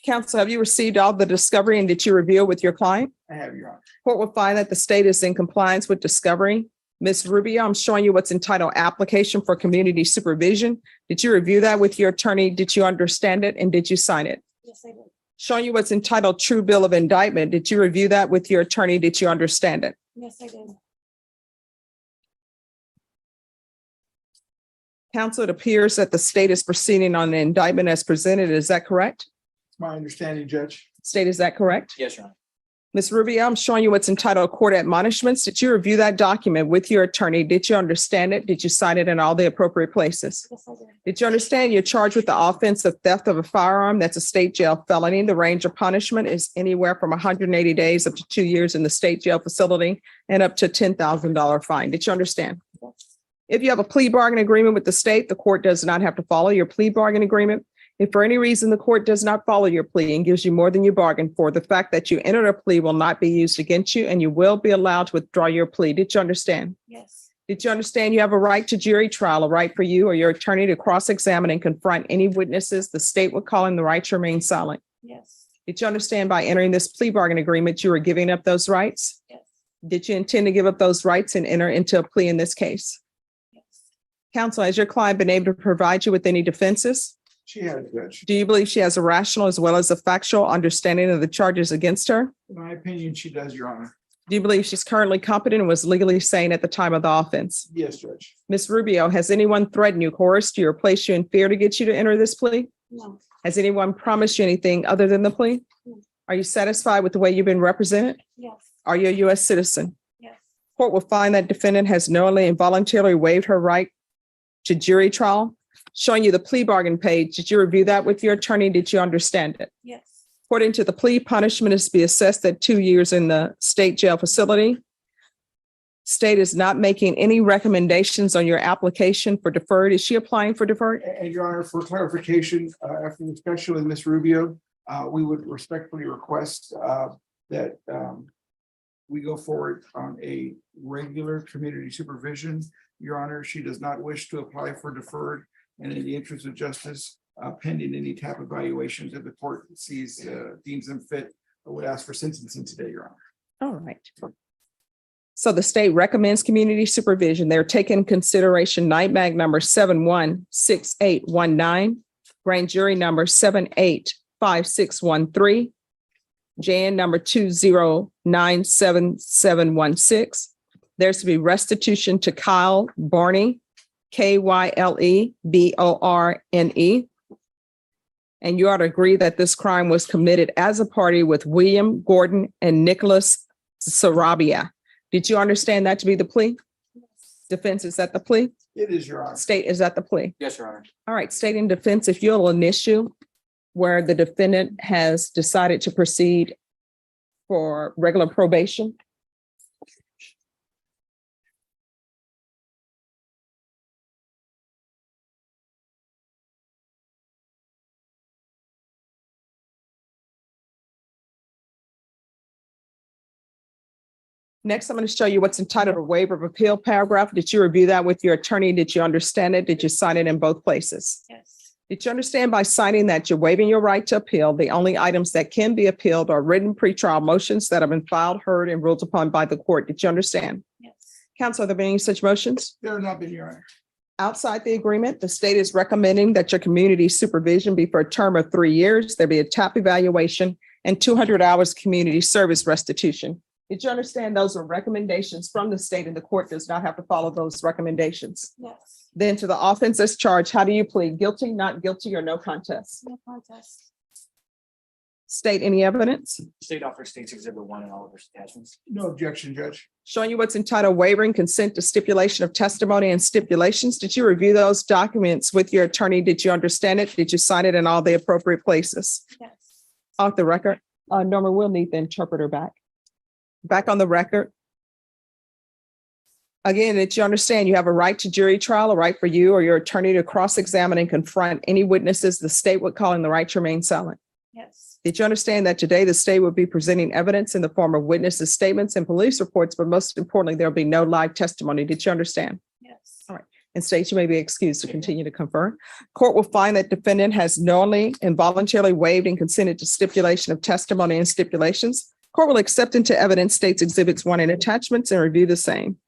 Counsel, have you received all the discovery and did you review it with your client? I have, Your Honor. Court will find that the state is in compliance with discovery. Ms. Rubio, I'm showing you what's entitled Application for Community Supervision. Did you review that with your attorney? Did you understand it and did you sign it? Yes, I did. Showing you what's entitled True Bill of Indictment. Did you review that with your attorney? Did you understand it? Yes, I did. Counsel, it appears that the state is proceeding on the indictment as presented. Is that correct? It's my understanding, Judge. State, is that correct? Yes, Your Honor. Ms. Rubio, I'm showing you what's entitled Court Admonishments. Did you review that document with your attorney? Did you understand it? Did you sign it in all the appropriate places? Yes, I did. Did you understand you're charged with the offense of theft of a firearm? That's a state jail felony. The range of punishment is anywhere from 180 days up to 2 years in the state jail facility and up to $10,000 fine. Did you understand? If you have a plea bargain agreement with the state, the court does not have to follow your plea bargain agreement. If for any reason the court does not follow your plea and gives you more than you bargained for, the fact that you entered a plea will not be used against you and you will be allowed to withdraw your plea. Did you understand? Yes. Did you understand you have a right to jury trial, a right for you or your attorney to cross-examine and confront any witnesses the state would call in the right to remain silent? Yes. Did you understand by entering this plea bargain agreement, you were giving up those rights? Yes. Did you intend to give up those rights and enter into a plea in this case? Yes. Counsel, has your client been able to provide you with any defenses? She has, Judge. Do you believe she has a rational as well as a factual understanding of the charges against her? In my opinion, she does, Your Honor. Do you believe she's currently competent and was legally sane at the time of the offense? Yes, Judge. Ms. Rubio, has anyone threatened you, coerced you, or placed you in fear to get you to enter this plea? No. Has anyone promised you anything other than the plea? No. Are you satisfied with the way you've been represented? Yes. Are you a U.S. citizen? Yes. Court will find that defendant has knowingly and voluntarily waived her right to jury trial. Showing you the plea bargain page. Did you review that with your attorney? Did you understand it? Yes. According to the plea, punishment is to be assessed at 2 years in the state jail facility. State is not making any recommendations on your application for deferred. Is she applying for deferred? And Your Honor, for clarification, after discussion with Ms. Rubio, we would respectfully request that we go forward on a regular community supervision. Your Honor, she does not wish to apply for deferred, and in the interest of justice, pending any type of evaluations that the court sees, deems them fit, I would ask for sentencing today, Your Honor. All right. So the state recommends community supervision. They're taking consideration night mag number 716819, grand jury number 785613, JN number 2097716. There's to be restitution to Kyle Barney, KYLEBORNE. And you ought to agree that this crime was committed as a party with William Gordon and Nicholas Sarabia. Did you understand that to be the plea? Defense, is that the plea? It is, Your Honor. State, is that the plea? Yes, Your Honor. All right, state and defense, if you'll initial where the defendant has decided to proceed for regular probation. Next, I'm going to show you what's entitled a waiver of appeal paragraph. Did you review that with your attorney? Did you understand it? Did you sign it in both places? Yes. Did you understand by signing that you're waiving your right to appeal? The only items that can be appealed are written pretrial motions that have been filed, heard, and ruled upon by the court. Did you understand? Yes. Counsel, are there any such motions? There have not been, Your Honor. Outside the agreement, the state is recommending that your community supervision be for a term of 3 years. There be a TAP evaluation and 200 hours community service restitution. Did you understand those are recommendations from the state and the court does not have to follow those recommendations? Yes. Then to the offense as charged, how do you plead? Guilty, not guilty, or no contest? No contest. State any evidence? State offers State's Exhibit 1 and all of its attachments. No objection, Judge. Showing you what's entitled wavering consent to stipulation of testimony and stipulations. Did you review those documents with your attorney? Did you understand it? Did you sign it in all the appropriate places? Yes. Off the record, Norma, we'll need the interpreter back. Back on the record. Again, did you understand you have a right to jury trial, a right for you or your attorney to cross-examine and confront any witnesses the state would call in the right to remain silent? Yes. Did you understand that today the state would be presenting evidence in the form of witnesses' statements and police reports, but most importantly, there'll be no live testimony? Did you understand? Yes. All right. And state, you may be excused to continue to confer. Court will find that defendant has knowingly and voluntarily waived and consented to stipulation of testimony and stipulations. Court will accept into evidence State's Exhibits 1 and attachments and review the same.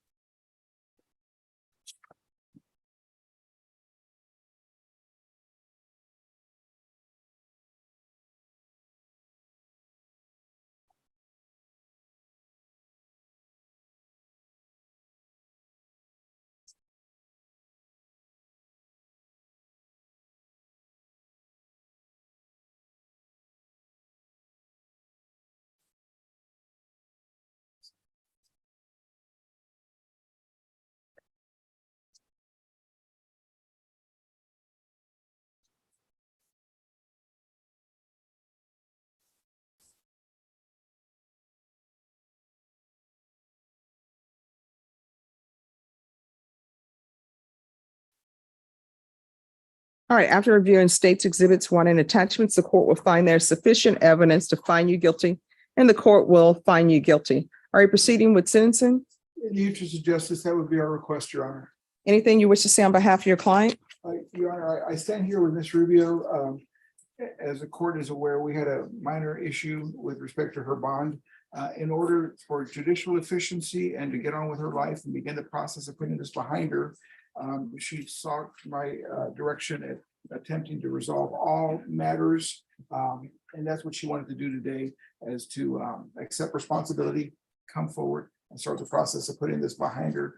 All right, after reviewing State's Exhibits 1 and attachments, the court will find there's sufficient evidence to find you guilty, and the court will find you guilty. Are you proceeding with sentencing? In the interest of justice, that would be our request, Your Honor. Anything you wish to say on behalf of your client? Your Honor, I stand here with Ms. Rubio. As the court is aware, we had a minor issue with respect to her bond. In order for judicial efficiency and to get on with her life and begin the process of putting this behind her, she sought my direction at attempting to resolve all matters. And that's what she wanted to do today, as to accept responsibility, come forward and start the process of putting this behind her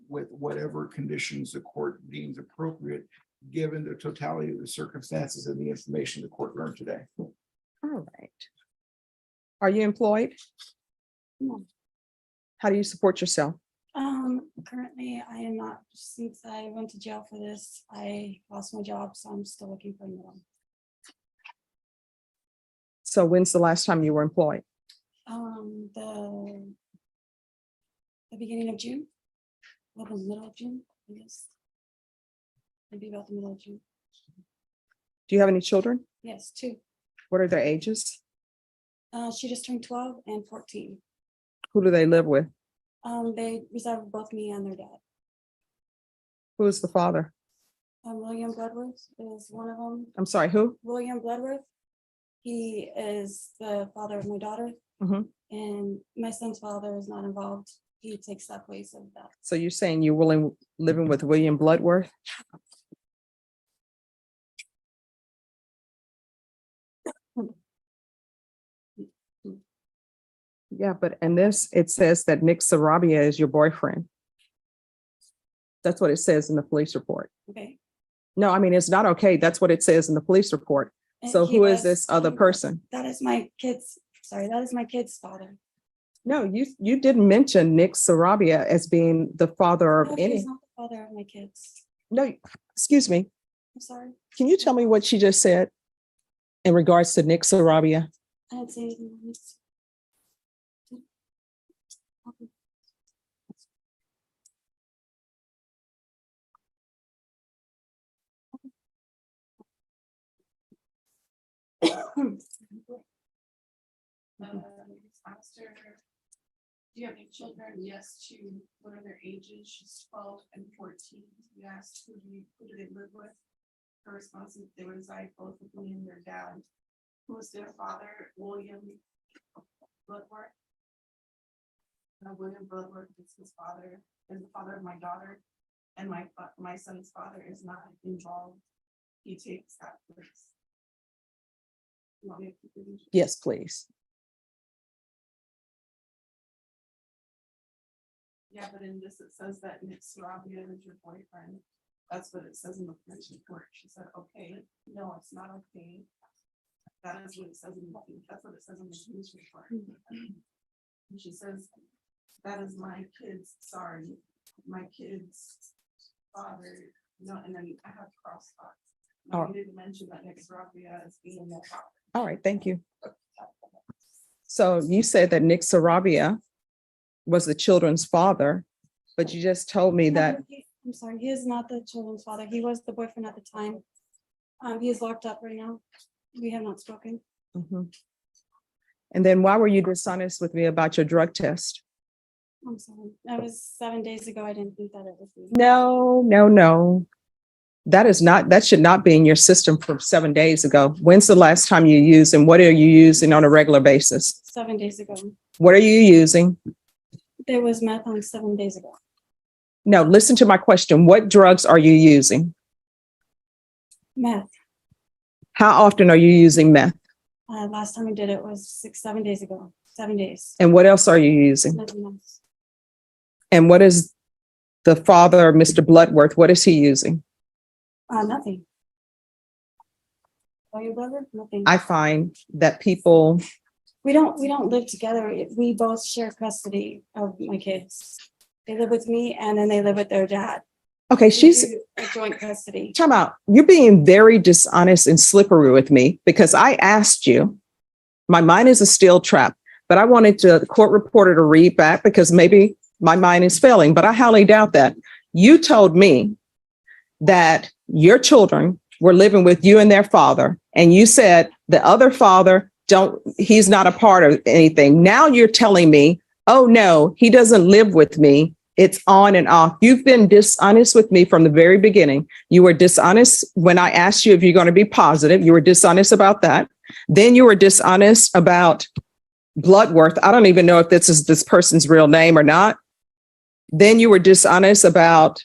with whatever conditions the court deems appropriate, given the totality of the circumstances and the information the court learned today. All right. Are you employed? No. How do you support yourself? Currently I am not, since I went to jail for this, I lost my job, so I'm still looking for another one. So when's the last time you were employed? The the beginning of June. Well, the middle of June, I guess. Maybe about the middle of June. Do you have any children? Yes, 2. What are their ages? She just turned 12 and 14. Who do they live with? They reside with both me and their dad. Who is the father? William Bloodworth is one of them. I'm sorry, who? William Bloodworth. He is the father of my daughter. Mhm. And my son's father is not involved. He takes that place of that. So you're saying you're living with William Bloodworth? Yeah, but in this, it says that Nick Sarabia is your boyfriend. That's what it says in the police report. Okay. No, I mean, it's not okay. That's what it says in the police report. And So he who is was- this other person? That is my kid's, sorry, that is my kid's father. No, you didn't mention Nick Sarabia as being the father No, of he any. is not the father of my kids. No, excuse me. I'm sorry. Can you tell me what she just said in regards to Nick Sarabia? I didn't say anything on this. Asked her, do you have any children? Yes, 2. What are their ages? She's 12 and 14. We asked who do they live with? Her response is they reside both with me and their dad. Who is their father? William Bloodworth. William Bloodworth is his father, is the father of my daughter. And my son's father is not involved. He takes that place. You want me to keep reading? Yes, please. Yeah, but in this, it says that Nick Sarabia is your boyfriend. That's what it says in the police report. She said, okay, no, it's not okay. That is what it says in the, that's what it says in the police report. And she says, that is my kid's, sorry, my kid's father, no, and then I have crosstalk. Oh. No, you didn't mention that Nick Sarabia is being their father. All right, thank you. So you said that Nick Sarabia was the children's father, but you just told me that, I'm sorry, he is not the children's father. He was the boyfriend at the time. He is locked up right now. We have not spoken. Mhm. And then why were you dishonest with me about your drug test? I'm sorry. That was 7 days ago. I didn't think that it was. No. That should not be in your system from 7 days ago. When's the last time you used and what are you using on a regular basis? 7 days ago. What are you using? There was meth on 7 days ago. No, listen to my question. What drugs are you using? Meth. How often are you using meth? Last time I did it was 7 days ago. 7 days. And what else are you using? Nothing else. And what is the father, Mr. Bloodworth, what is he using? Nothing. Oh, your brother? Nothing. I find that people, We don't live together. We both share custody of my kids. They live with me and then they live with their dad. okay, We she's, do a joint custody. time out. You're being very dishonest and slippery with me because I asked you, my mind is a steel trap, but I wanted the court reporter to read back because maybe my mind is failing, but I highly doubt that. You told me that your children were living with you and their father, and you said the other father he's not a part of anything. Now you're telling me, oh no, he doesn't live with me. It's on and off. You've been dishonest with me from the very beginning. You were dishonest when I asked you if you're going to be positive. You were dishonest about that. Then you were dishonest about Bloodworth. I don't even know if this is this person's real name or not. Then you were dishonest about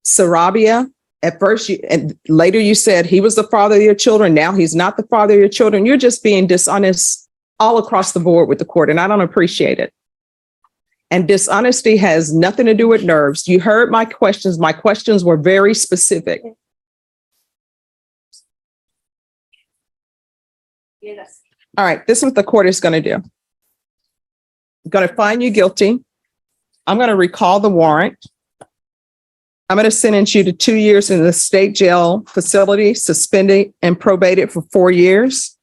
Sarabia. At first, and later you said he was the father of your children. Now he's not the father of your children. You're just being dishonest all across the board with the court, and I don't appreciate it. And dishonesty has nothing to do with nerves. You heard my questions. My questions were very specific. Yes. All right, this is what the court is going to do. I'm going to find you guilty. I'm going to recall the warrant. I'm going to sentence you to 2 years in the state jail facility, suspended and probated for 4 years.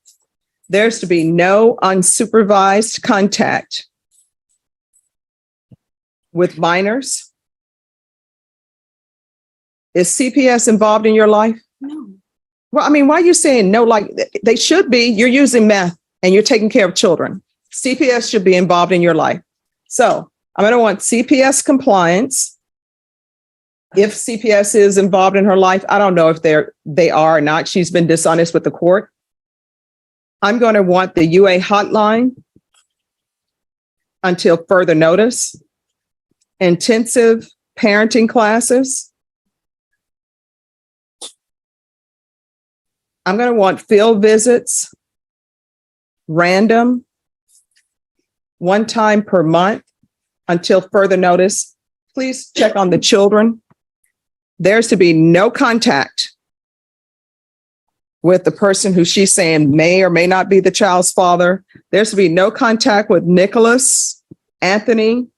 There's to be no unsupervised contact with minors? Is CPS involved in your life? No, Well, I mean, why are you saying no? Like they should be. You're using meth and you're taking care of children. CPS should be involved in your life. So I'm going to want CPS compliance. If CPS is involved in her life, I don't know if they are or not. She's been dishonest with the court. I'm going to want the UA hotline until further notice. Intensive parenting classes. I'm going to want field visits, random, one time per month until further notice. Please check on the children. There's to be no contact with the person who she's saying may or may not be the child's father. There's to be no contact with Nicholas, Anthony,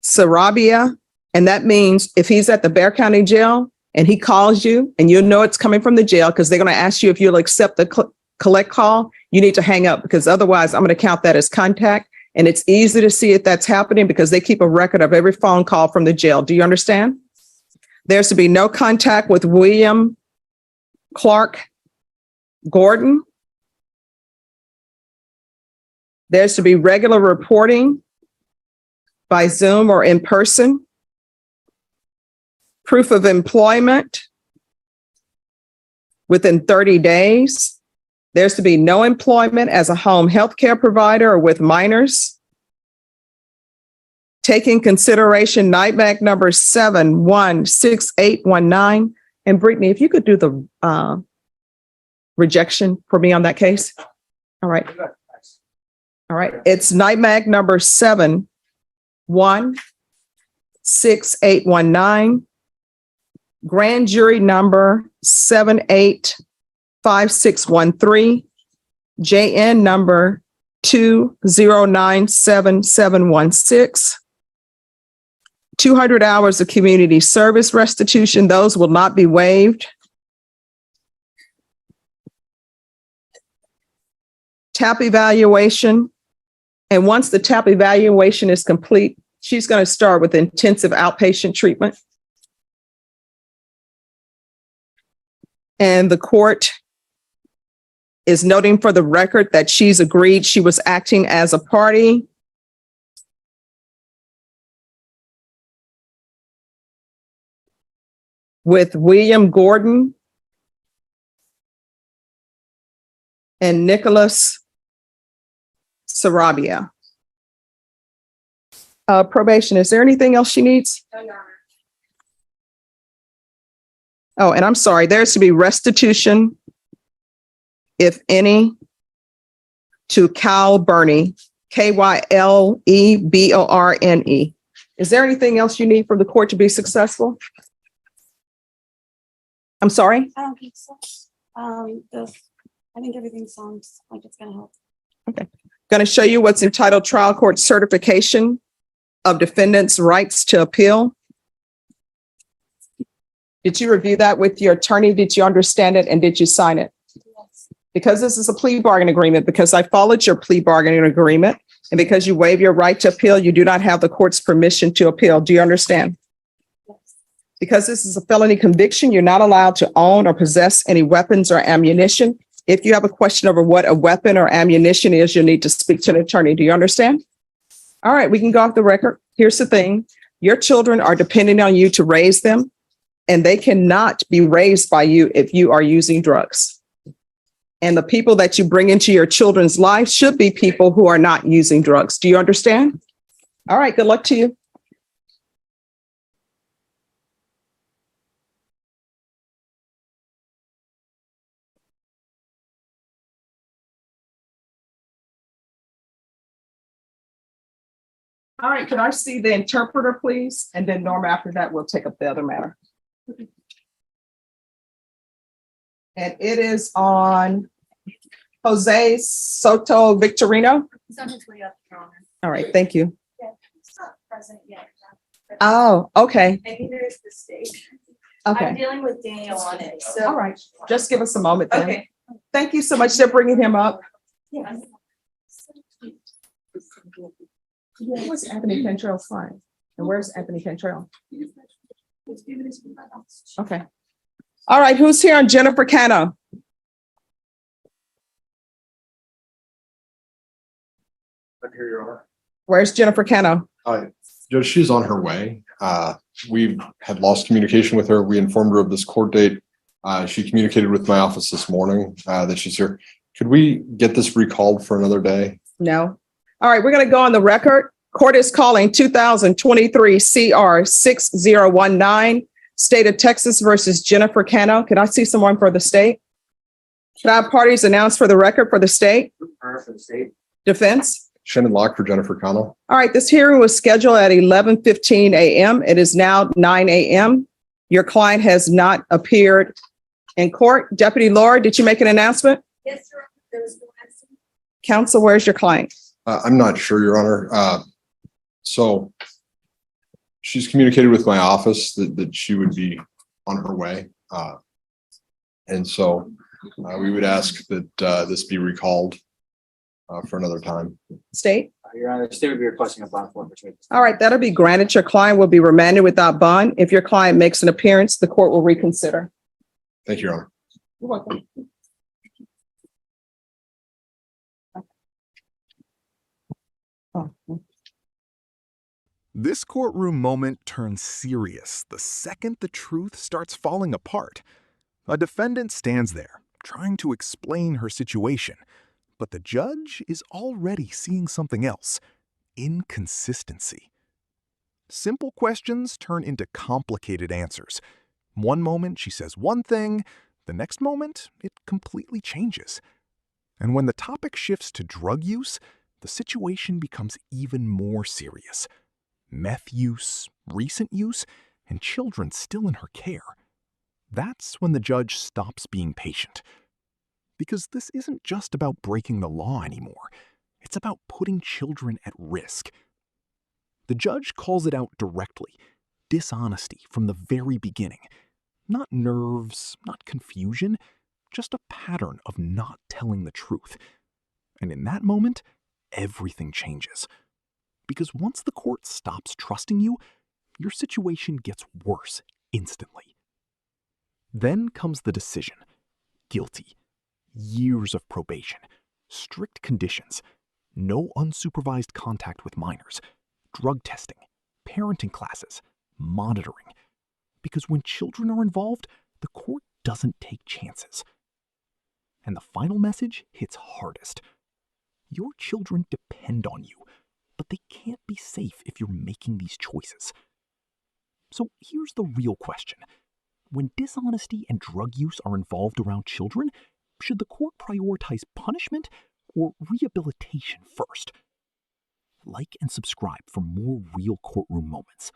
Sarabia. And that means if he's at the Bexar County Jail, and he calls you and you know it's coming from the jail because they're going to ask you if you'll accept the collect call, you need to hang up because otherwise I'm going to count that as contact. And it's easy to see if that's happening because they keep a record of every phone call from the jail. Do you understand? There's to be no contact with William Clark Gordon. There's to be regular reporting by Zoom or in person. Proof of employment within 30 days. There's to be no employment as a home health care provider or with minors. Taking consideration NIMAC number 716819. And Brittany, if you could do the rejection for me on that case. All right. All right. It's NIMAC number 716819. Grand jury number 785613, JN number 2097716. 200 hours of community service restitution. Those will not be waived. TAP evaluation. And once the TAP evaluation is complete, she's going to start with intensive outpatient treatment. And the court is noting for the record that she's agreed she was acting as a party. With William Gordon and Nicholas Sarabia. Probation, is there anything else she needs? No, Your Honor. Oh, and I'm sorry, there's to be restitution, if any, to Kyle Burney, Kylleborne. Is there anything else you need from the court to be successful? I'm sorry? I don't think so. I think everything sounds like it's gonna help. Okay. Going to show you what's entitled Trial Court Certification of Defendant's Rights to Appeal. Did you review that with your attorney? Did you understand it and did you sign it? Yes. Because this is a plea bargain agreement, because I followed your plea bargaining agreement, and because you waive your right to appeal, you do not have the court's permission to appeal. Do you understand? Yes. Because this is a felony conviction, you're not allowed to own or possess any weapons or ammunition. If you have a question over what a weapon or ammunition is, you'll need to speak to an attorney. Do you understand? All right, we can go off the record. Here's the thing. Your children are depending on you to raise them, and they cannot be raised by you if you are using drugs. And the people that you bring into your children's life should be people who are not using drugs. Do you understand? All right, good luck to you. All right, can I see the interpreter, please? And then Norma, after that, we'll take up the other matter. And it is on Jose Soto Victorino. He's on his way up, Your Honor. All right, thank you. Yeah, he's not present yet. Oh, okay, And neither is the state. I'm okay. dealing with Daniel on it, so. All right, just give us a moment then. Okay. Thank you so much. They're bringing him up. Yeah. What's Anthony Cantrell's client? And where's Anthony Cantrell? Okay. All right, who's here on Jennifer Cano? Here you are. Where's Jennifer Cano? Judge, she's on her way. We had lost communication with her. We informed her of this court date. She communicated with my office this morning that she's here. Could we get this recalled for another day? No. All right, we're going to go on the record. Court is calling 2023 CR 6019, State of Texas versus Jennifer Cano. Can I see someone for the state? Should I have parties announced for the record for the state? For the state. Defense? Shannon Locke for Jennifer Cano. All right, this hearing was scheduled at 11:15 a.m. It is now 9 a.m. Your client has not appeared in court. Deputy Laura, did you make an announcement? Yes, sir. There was no answer. Counsel, where's your client? I'm not sure, Your Honor. So she's communicated with my office that she would be on her way. And so we would ask that this be recalled for another time. State? Your Honor, the state would be requesting a bond form. All right, that'll be granted. Your client will be remanded without bond. If your client makes an appearance, the court will reconsider. Thank you, Your Honor. You're welcome. This courtroom moment turns serious the second the truth starts falling apart. A defendant stands there, trying to explain her situation, but the judge is already seeing something else: inconsistency. Simple questions turn into complicated answers. One moment she says one thing, the next moment it completely changes. And when the topic shifts to drug use, the situation becomes even more serious. Meth use, recent use, and children still in her care. That's when the judge stops being patient. Because this isn't just about breaking the law anymore. It's about putting children at risk. The judge calls it out directly: dishonesty from the very beginning. Not nerves, not confusion, just a pattern of not telling the truth. And in that moment, everything changes. Because once the court stops trusting you, your situation gets worse instantly. Then comes the decision: guilty. Years of probation, strict conditions, no unsupervised contact with minors, drug testing, parenting classes, monitoring. Because when children are involved, the court doesn't take chances. And the final message hits hardest. Your children depend on you, but they can't be safe if you're making these choices. So here's the real question. When dishonesty and drug use are involved around children, should the court prioritize punishment or rehabilitation first? Like and subscribe for more real courtroom moments.